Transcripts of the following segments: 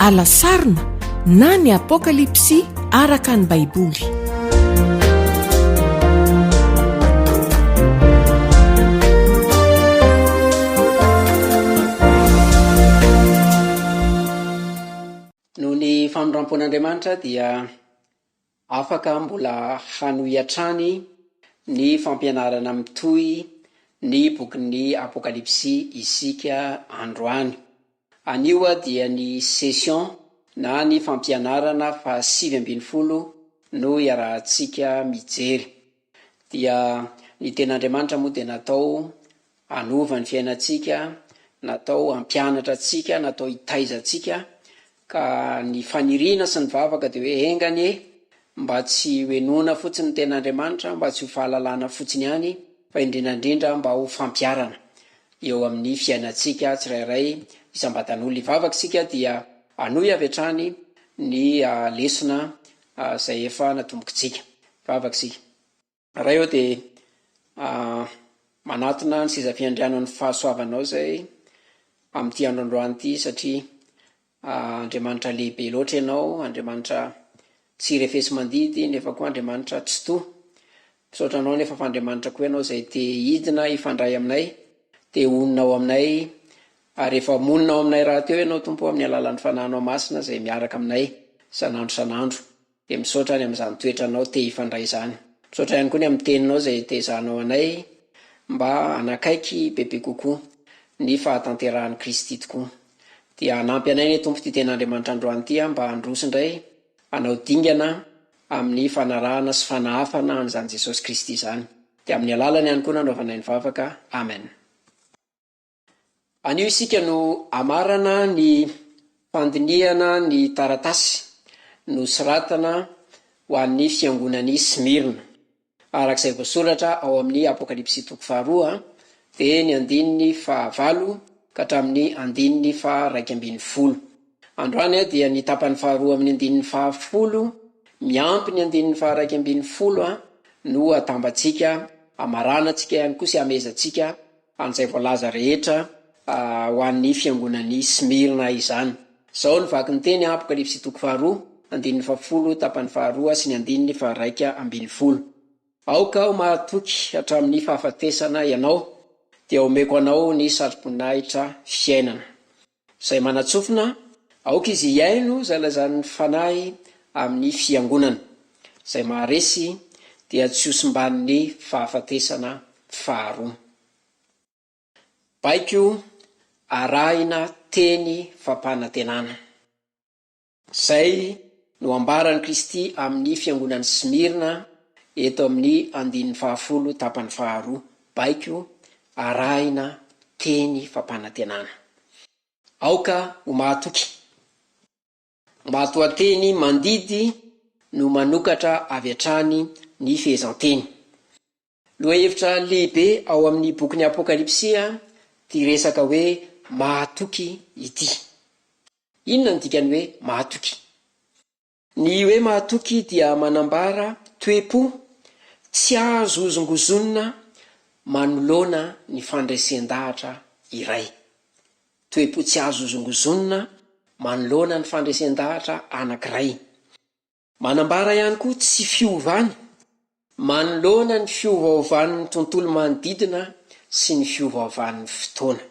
alasarina na ny apokalipsy araka ny baiboly. Noho ny famindrampon'Andriamanitra dia afaka mbola hanohiatrany ny fampianarana mitoy ny bokin'ny apokalipsy isika androany. Anio dia ny session na ny fampianarana fa 7ambinifolo no iarahantsika mijery. Dia ny ten'Andriamanitra moa dia natao hanova ny fiainantsika, natao hampianatra antsika, natao hitaiza antsika, ka ny faniriana sy ny vavaka dia hoe engany mba tsy hoenona fotsiny ny ten'Andriamanitra, mba tsy ho fahalalana fotsiny ihany, fa indrindrandrindra mba ho fampiarana eo amin'ny fiainantsika tsirairay isam-batan'olona. Vavaksika dia anohy avy hatrany ny lesona izay efa natombokintsika vavaksika. Raha eo dia manatona ny seza fiandrianan'ny fahasoavanao zay amin'ity androandroany ity, satria Andriamanitra lehibe loatra ianao, Andriamanitra tsy refesy mandidy, nefa koa Andriamanitra tsy toa. Misaotra anao nefa fa Andriamanitra koa ianao zay te hidina ifandray aminay, te onina ao aminay, ary rehefa monina ao aminay raha teo ianao Tompo amin'ny alalan'ny fanahinao masina zay miaraka aminay sanandro sanandro. Dia misaotra any amin'izany toetra anao te hifandray izany. Misaotra ihany koa ny amin'ny teninao zay tezahanao anay mba hanakaiky bebe kokoa ny fahatanterahan'i Kristy tokoa. Dia hanampy anay ny Tompo ity ten'Andriamanitra androany ity mba handrosindray, hanao dingana amin'ny fanarahana sy fanahafana an'izany Jesosy Kristy izany. Dia amin'ny alalany ihany koa nanaovanay ny vavaka. Amen. Anio isika no amarana ny fandinihana ny taratasy no soratana ho an'ny fiangonan'ny Smirna. Arak'izay voasoratra ao amin'ny apokalipsy toko 2 dia ny 9 ka hatramin'ny 11. Androany dia ny tapany 2 amin'ny 11, miampy ny 11 no atambatsika, amaranantsika ihany koa sy amezatsika an'izay voalaza rehetra ho an'ny fiangonan'ny Smirna izany. Zao ny vaky ny teny apokalipsy toko 2, 10 tapany 2 sy ny 11. Aoka ho mahatoky hatramin'ny fahafatesana ianao, dia omeko anao ny satroboninahitra fiainana izay manatsofina. Aoka izy hiaino izay lazan'ny fanahy amin'ny fiangonana izay maharesy dia tsy hosimban'ny fahafatesana faharoa. Baiko arahina teny fampanantenana. Izay no ambaran'i Kristy amin'ny fiangonan'ny Smirna eto amin'ny 10 tapany 2. Baiko arahina teny fampanantenana. Aoka ho mahatoky. Mahatoa-teny mandidy no manokatra avy hatrany ny fehezanteny. Lohahevitra lehibe ao amin'ny bokin'ny apokalipsia dia resaka hoe mahatoky ity. Inona ny dikany hoe mahatoky? Ny hoe mahatoky dia manambara toe-po tsy azo ozongozonina manoloana ny fandraisen-dahatra iray. Toe-po tsy azo ozongozonina manoloana ny fandraisen-dahatra anankiray. Manambara ihany koa tsy fiovana manoloana ny fiovaovan'ny tontolo manodidina sy ny fiovaovan'ny fotoana.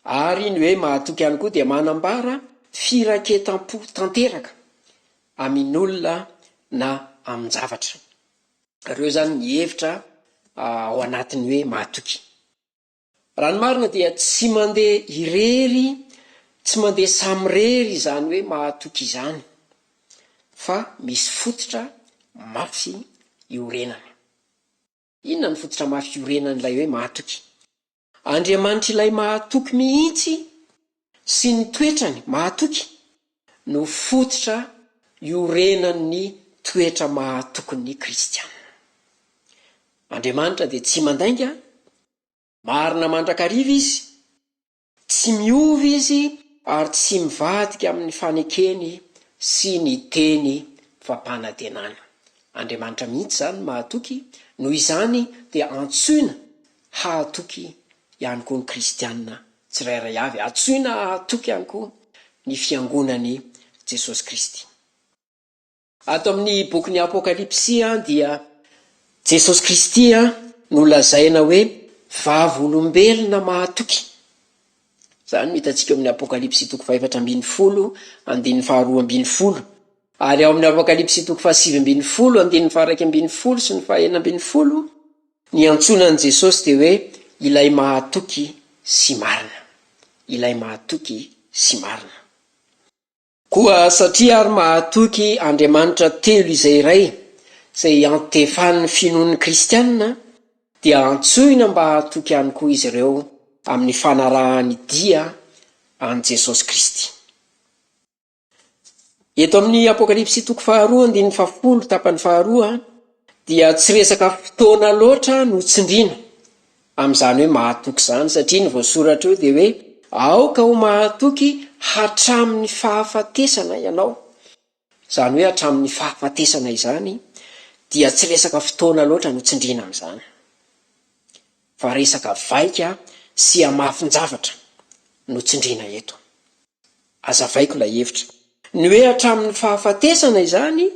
Ary ny hoe mahatoky ihany koa dia manambara firaketam-po tanteraka amin'olona na amin-javatra. Ireo zany ny hevitra ao anatin'ny hoe mahatoky. Raha ny marina dia tsy mandeha irery, tsy mandeha samirery izany hoe mahatoky izany, fa misy fototra mafy iorenana. Inona ny fototra mafy iorenana ilay hoe mahatoky? Andriamanitra ilay mahatoky mihitsy sy ny toetrany mahatoky no fototra iorenan'ny toetra mahatokin'ny Kristianina. Andriamanitra dia tsy mandainga, marina mandrakariva izy, tsy miova izy ary tsy mivadika amin'ny fanekeny sy ny teny fampanantenana. Andriamanitra mihitsy zany mahatoky, noho izany dia antsoina hahatoky ihany koa ny Kristianina tsirairay avy. Antsoina hahatoky ihany koa ny fiangonany Jesosy Kristy. Ato amin'ny boky ny Apokalipsia dia Jesosy Kristy no lazaina hoe vavolombelona mahatoky. Zany mitantsika amin'ny Apokalipsy toko 4:10, andininy 2:20. Ary ao amin'ny Apokalipsy toko 7:20, andininy 2:20 sy ny 9:20, ny antsonan'i Jesosy dia hoe ilay mahatoky sy marina. Ilay mahatoky sy marina. Koa satria ary mahatoky Andriamanitra telo izay iray, izay antefan'ny finoan'ny kristianina, dia antsoina mba hahatoky ihany koa izy ireo amin'ny fanarahany dia an Jesosy Kristy. Eto amin'ny Apokalipsy toko 2, andininy 10, tapany 2, dia tsy resaka fotoana loatra no tsindriana amin'izany hoe mahatoky zany, satria ny voasoratra eo dia hoe aoka ho mahatoky hatramin'ny fahafatesana ianao. Zany hoe hatramin'ny fahafatesana izany dia tsy resaka fotoana loatra no tsindriana amin'izany, fa resaka vaika sy hamafinjavatra no tsindriana eto. Azavaiko ilay hevitra. Ny hoe hatramin'ny fahafatesana izany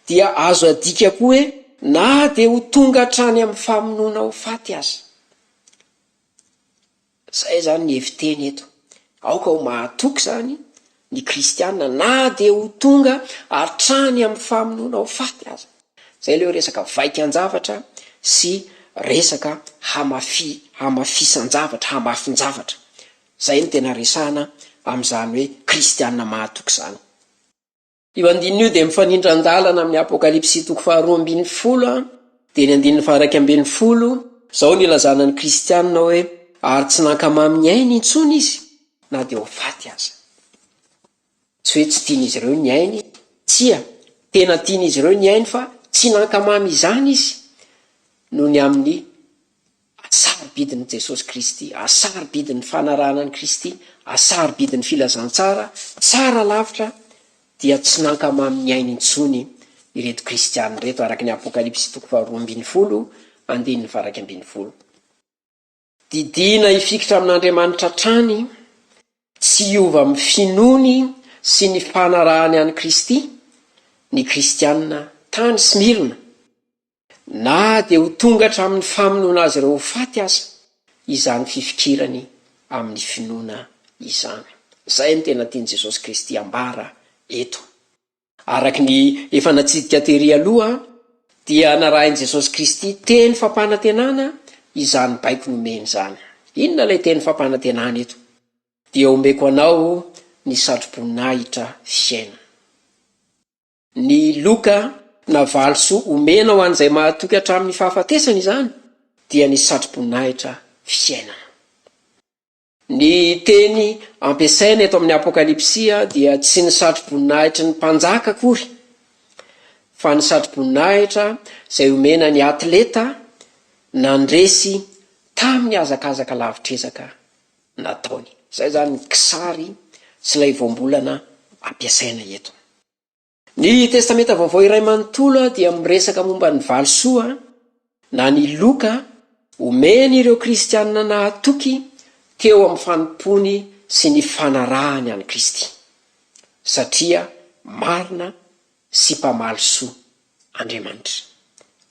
dia azo adika koa hoe na dia ho tonga hatrany amin'ny famonoana ho faty aza. Zay zany ny heviteny eto. Aoka ho mahatoky zany ny kristianina na dia ho tonga hatrany amin'ny famonoana ho faty aza. Zay ilay resaka vaikan-javatra sy resaka hamafisan-javatra, hamafinjavatra. Zay ny tena resahana amin'izany hoe kristianina mahatoky zany. Io andininy io dia mifanindran-dalana amin'ny Apokalipsy toko 2:20, dia ny 2:20, zao ny ilazana ny kristianina hoe ary tsy nankamamy ny ainy intsony izy na dia ho faty aza. Tsy hoe tsy tian'izy ireo ny ainy, tsia, tena tian'izy ireo ny ainy fa tsy nankamamy izany izy noho ny amin'ny asaribidin'i Jesosy Kristy, asaribidin'ny fanarahana ny Kristy, asaribidin'ny filazantsara, tsara lavitra, dia tsy nankamamy ny ainy intsony ireto kristianina reto araka ny Apokalipsy toko 2:20, andininy 2:20. Didina hifikitra amin'Andriamanitra trany, tsy hiova amin'ny finoany sy ny fanarahany an'i Kristy, ny kristianina tany Smirna, na dia ho tonga hatramin'ny famonoana azy ireo ho faty aza, izany fifikirany amin'ny finoana izany. Zay ny tena tian'i Jesosy Kristy ambara eto. Araka ny efa natsidika tery aloha, dia narahin'i Jesosy Kristy teny fampanantenana izany baiko nomeny zany. Inona ilay teny fampanantenana eto? Dia omeko anao ny satroboninahitra fiaina. Ny Loka na valisoa omena ho an'izay mahatoky hatramin'ny fahafatesana izany dia ny satroboninahitra fiainana. Ny teny ampiasaina eto amin'ny Apokalipsia dia tsy ny satroboninahitra ny mpanjaka akory, fa ny satroboninahitra izay omena ny atleta nandresy tamin'ny hazakazaka lavitrezaka nataony. Zay zany ny kisary sy ilay voambolana ampiasaina eto. Ny testamenta vaovao iray manontolo dia miresaka momba ny valisoa na ny Loka omeny ireo kristianina nahatoky teo amin'ny fanompony sy ny fanarahany an'i Kristy, satria marina sy mpamaly soa Andriamanitra.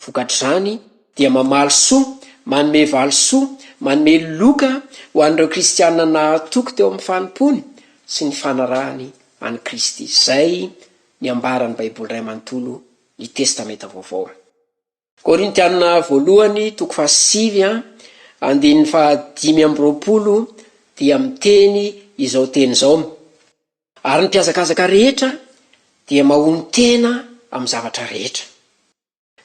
Vokatr'izany dia mamaly soa, manome valisoa, manome loka ho an'ireo kristianina nahatoky teo amin'ny fanompony sy ny fanarahany an'i Kristy. Zay ny ambaran'ny Baiboly iray manontolo, ny testamenta vaovao. Korintianina voalohany toko 7, andininy 5:20 dia miteny izao teny izao: ary ny mpiazakazaka rehetra dia mahony tena amin'ny zavatra rehetra,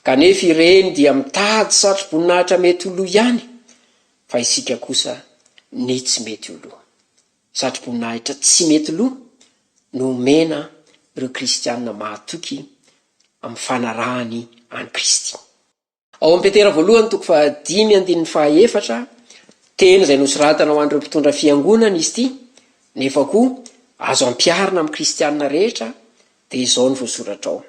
kanefa ireny dia mitady satroboninahitra mety ho lo ihany, fa isika kosa ny tsy mety ho lo. Satroboninahitra tsy mety lo no omena ireo kristianina mahatoky amin'ny fanarahany an'i Kristy. Ao amin'ny Petera voalohany toko 5:4, teny izay nosoratana ho an'ireo mpitondra fiangonana izy ity, nefa koa azo ampiarina amin'ny kristianina rehetra, dia izao ny voasoratra ao: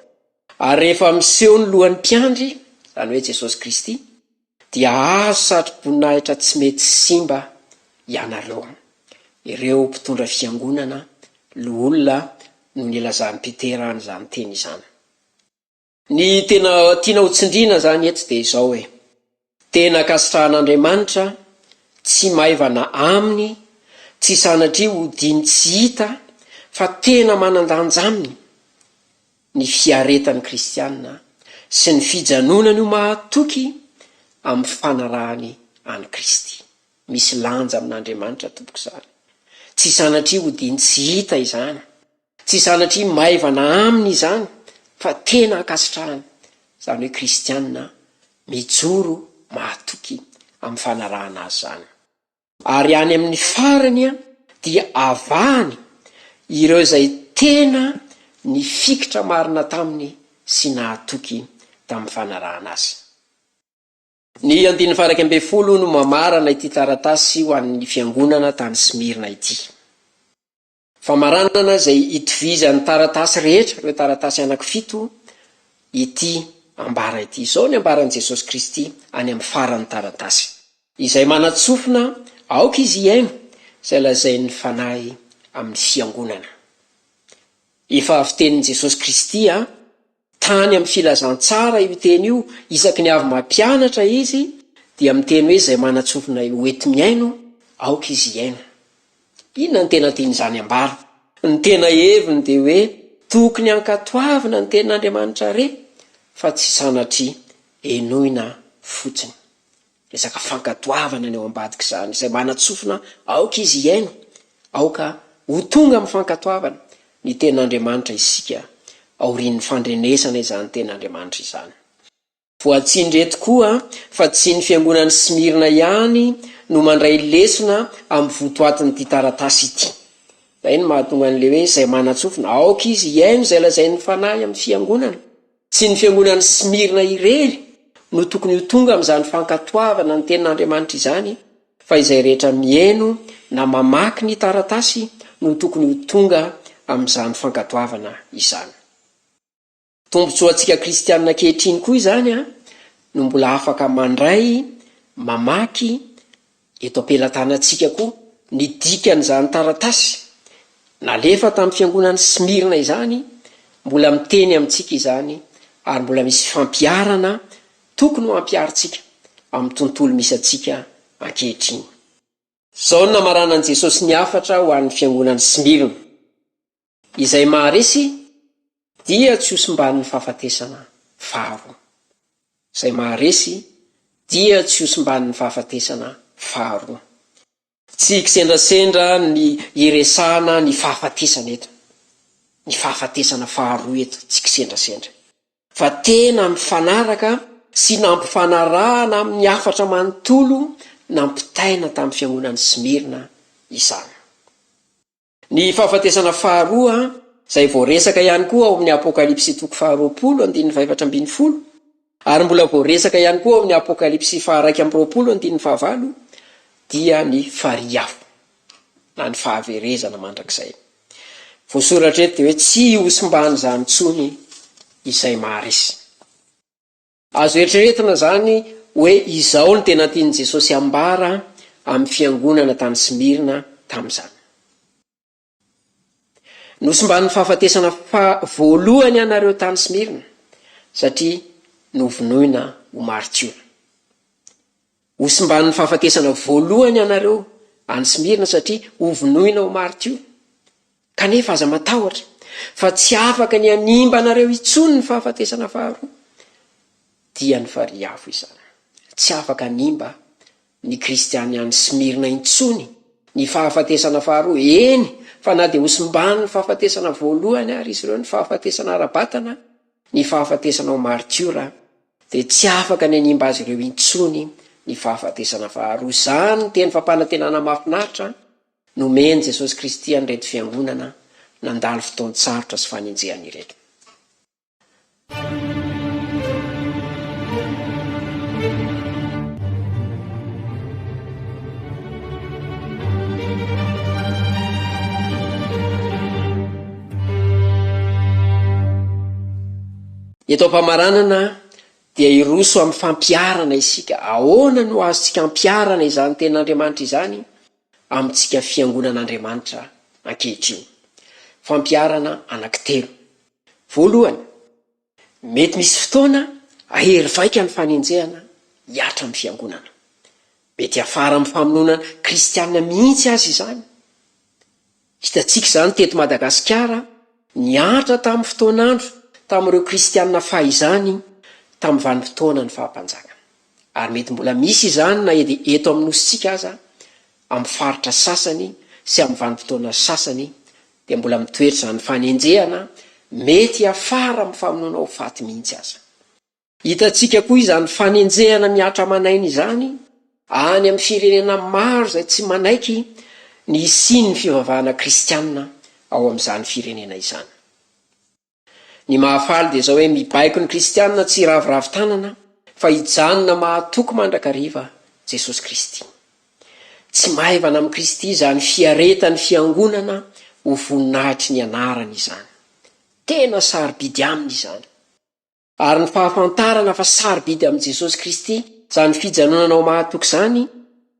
ary rehefa miseho ny lohan'ny mpiandry, zany hoe Jesosy Kristy, dia azo satroboninahitra tsy mety simba ianareo, ireo mpitondra fiangonana loolona no nilazany Petera n'izany teny izany. Ny tena tiana ho tsindriana zany eto dia izao hoe tena kasitrahan'Andriamanitra tsy maivana aminy, tsy sanatria ho diny tsy hita, fa tena manan-danja aminy ny fiaretan'ny kristianina sy ny fijanonany ho mahatoky amin'ny fanarahany any Kristy. Misy lanja amin'Andriamanitra tompoko izany. Tsy sanatria ho diny tsy hita izany, tsy sanatria maivana aminy izany, fa tena akasitrahany izany hoe kristianina mijoro mahatoky amin'ny fanarahana azy zany. Ary any amin'ny farany dia avahany ireo izay tena ny fikitra marina taminy sy nahatoky tamin'ny fanarahana azy. Ny 140 no mamarana ity taratasy ho an'ny fiangonana tany Smirna ity. Famaranana izay itovizan'ny taratasy rehetra, ireo taratasy anankifito, ity ambara ity. Izao ny ambaran'i Jesosy Kristy any amin'ny faran'ny taratasy. Izay manatsofina aoka izy iaino, izay lazain'ny fanahy amin'ny fiangonana. Efa fitenin'i Jesosy Kristy tany amin'ny filazantsara io teny io, isaky ny avy mampianatra izy dia miteny hoe izay manatsofina hoety miaino, aoka izy iaino. Inona ny tena tian'izany ambara? Ny tena heviny dia hoe tokony hankatoavina ny tenin'Andriamanitra re, fa tsy sanatria enoina fotsiny. Resaka fankatoavana ny eo ambadika izany, izay manatsofina aoka izy iaino, aoka ho tonga amin'ny fankatoavana ny tenin'Andriamanitra isika aorian'ny fandrenesana izany tenin'Andriamanitra izany. Voatsindry eto koa fa tsy ny fiangonan'ny Smirna ihany no mandray lesona amin'ny votoatin'ity taratasy ity. Izay no mahatonga an'ilay hoe izay manatsofina aoka izy iaino izay lazain'ny fanahy amin'ny fiangonana. Tsy ny fiangonan'ny Smirna irery no tokony ho tonga amin'izany fankatoavana ny tenin'Andriamanitra izany, fa izay rehetra mieno na mamaky ny taratasy no tokony ho tonga amin'izany fankatoavana izany. Tombotsoa antsika kristianina ankehitriny koa izany no mbola afaka mandray, mamaky eto ampelantanantsika koa ny dikan'izany taratasy. Nalefa tamin'ny fiangonan'ny Smirna izany, mbola miteny amintsika izany, ary mbola misy fampiarana tokony ho ampiarintsika amin'ny tontolo misy atsika ankehitriny. Izao no namaranan'i Jesosy ny afatra ho an'ny fiangonan'ny Smirna. Izay maharesy dia tsy hosimban'ny fahafatesana faharoa. Izay maharesy dia tsy hosimban'ny fahafatesana faharoa. Tsy kisendrasendra ny iresahana ny fahafatesana eto. Ny fahafatesana faharoa eto tsy kisendrasendra. Fa tena mifanaraka sy nampifanarahana amin'ny afatra manontolo nampitaina tamin'ny fiangonan'ny Smirna izany. Ny fahafatesana faharoa izay voaresaka ihany koa ao amin'ny Apokalipsy 2:20, ary mbola voaresaka ihany koa ao amin'ny Apokalipsy 2:20, dia ny fariafo na ny fahaverezana mandrakizay. Voasoratra eto dia hoe tsy hosimbany izany intsony izay maharesy. Azo eritreretina zany hoe izao ny tena tian'i Jesosy ambara amin'ny fiangonana tany Smirna tamin'izany. Nosimban'ny fahafatesana voalohany ianareo tany Smirna, satria novonoina ho martio. Hosimban'ny fahafatesana voalohany ianareo any Smirna satria hovonoina ho martio. Kanefa aza matahotra fa tsy afaka ny animba anareo intsony ny fahafatesana faharoa, dia ny fariafo izany. Tsy afaka animba ny kristiany any Smirna intsony ny fahafatesana faharoa. Eny, fa na dia hosimbany ny fahafatesana voalohany ary izy ireo, ny fahafatesana ara-batana, ny fahafatesana ho martiora, dia tsy afaka ny animba azy ireo intsony ny fahafatesana faharoa. Izany ny teny fampanantenana mahafinaritra nomeny Jesosy Kristy an'ireto fiangonana nandalo fotoan-tsarotra sy fanenjehany ireto. Eto am-pamaranana dia iroso amin'ny fampiarana isika. Ahoana no azontsika ampiarana izany tenin'Andriamanitra izany amintsika fiangonan'Andriamanitra ankehitriny? fampiarana anankitelo. Voalohany, mety misy fotoana ahery vaika ny fanenjehana hiatra amin'ny fiangonana. Mety afara amin'ny famononana kristianina mihitsy azy izany. Hitantsika izany teto Madagasikara, niatra tamin'ny fotoanandro tamin'ireo kristianina fahizany tamin'ny vanim-potoana ny fahampanjaka. Ary mety mbola misy izany na eto amin'nositsika aza amin'ny faritra sasany sy amin'ny vanim-potoana sasany dia mbola mitoetra izany fanenjehana mety afara amin'ny famonoana ho faty mihitsy aza. Hitantsika koa izany fanenjehana miatra manainy izany any amin'ny firenena maro izay tsy manaiky ny siny ny fivavahana kristianina ao amin'izany firenena izany. Ny mahafaly dia izao hoe mibaiko ny kristianina tsy ravoravo tanana fa hijanona mahatoky mandrakariva Jesosy Kristy. Tsy maivana amin'ny Kristy izany fiaretany fiangonana ho voninahitry ny anarany izany. Tena sarobidy aminy izany. Ary ny fahafantarana fa sarobidy amin'ny Jesosy Kristy izany fijanonana ao mahatoky izany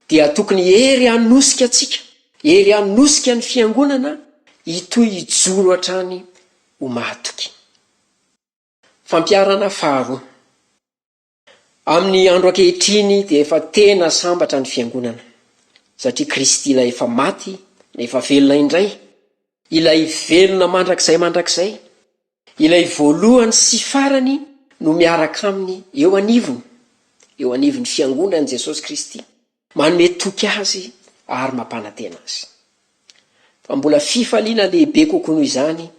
dia tokony hery hanosika atsika, hery hanosika ny fiangonana hitoy hijoro hatrany ho mahatoky. Fampiarana faharoa. Amin'ny andro ankehitriny dia efa tena sambatra ny fiangonana satria Kristy ilay efa maty, efa velona indray, ilay velona mandrakizay, ilay voalohany sy farany no miaraka aminy eo anivony fiangonany Jesosy Kristy, manome toky azy ary mampanantena azy. Fa mbola fifaliana lehibe kokoa noho izany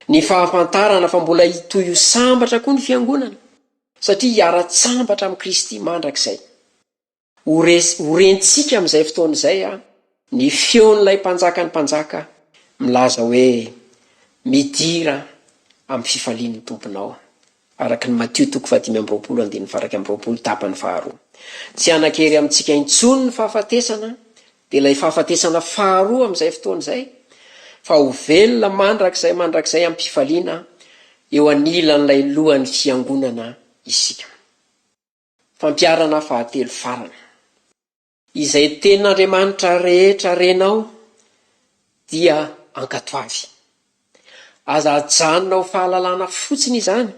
ny fahafantarana fa mbola hitoy ho sambatra koa ny fiangonana satria hiara-tsambatra amin'ny Kristy mandrakizay. Horentsika amin'izay fotoana izay ny feon'ilay mpanjaka ny mpanjaka milaza hoe midira amin'ny fifalian'ny tomponao, araka ny Matio 5:20 tapany faharoa. Tsy anakery amintsika intsony ny fahafatesana dia ilay fahafatesana faharoa amin'izay fotoana izay fa ho velona mandrakizay amin'ny fifaliana eo anilan'ilay lohan'ny fiangonana isika. Fampiarana fahatelo farana. Izay tenin'Andriamanitra rehetra renao dia ankatoavy. Aza ajanona ho fahalalana fotsiny izany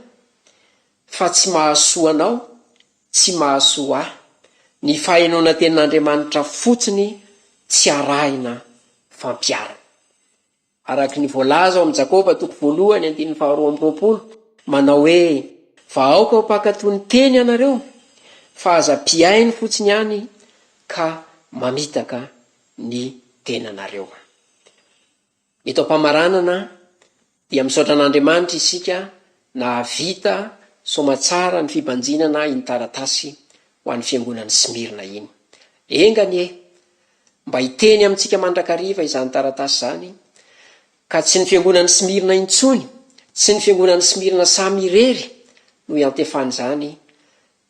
fa tsy mahasoa anao, tsy mahasoa ahy. Ny fahainoana tenin'Andriamanitra fotsiny tsy arahina fampiarana. Araka ny voalaza ao amin'ny Jakoba 1:2 manao hoe vahoaka ho mpankatoy ny teny ianareo fa aza piainy fotsiny ihany ka mamitaka ny tenanareo. Eto am-pamaranana dia misaotra an'Andriamanitra isika na vita somatsara ny fibanjinana iny taratasy ho an'ny fiangonan'ny Smirna iny. Engany mba hiteny amintsika mandrakariva izany taratasy izany, ka tsy ny fiangonan'ny Smirna intsony, tsy ny fiangonan'ny Smirna samy irery no iantefany izany,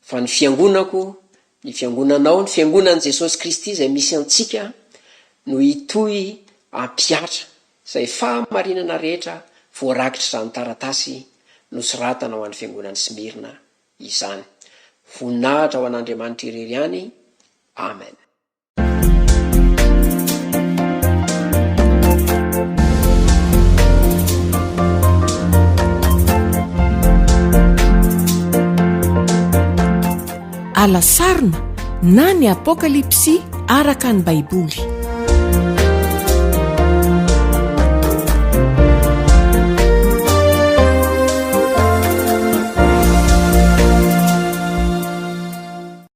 fa ny fiangonako, ny fiangonanao, ny fiangonan'i Jesosy Kristy izay misy antsika no hitoy ampiatra izay fahamarinana rehetra voarakitra izany taratasy nosoratana ho an'ny fiangonan'ny Smirna izany. Voninahitra ho an'Andriamanitra irery ihany. Amen. Alasarina na ny Apokalipsy araka ny Baiboly.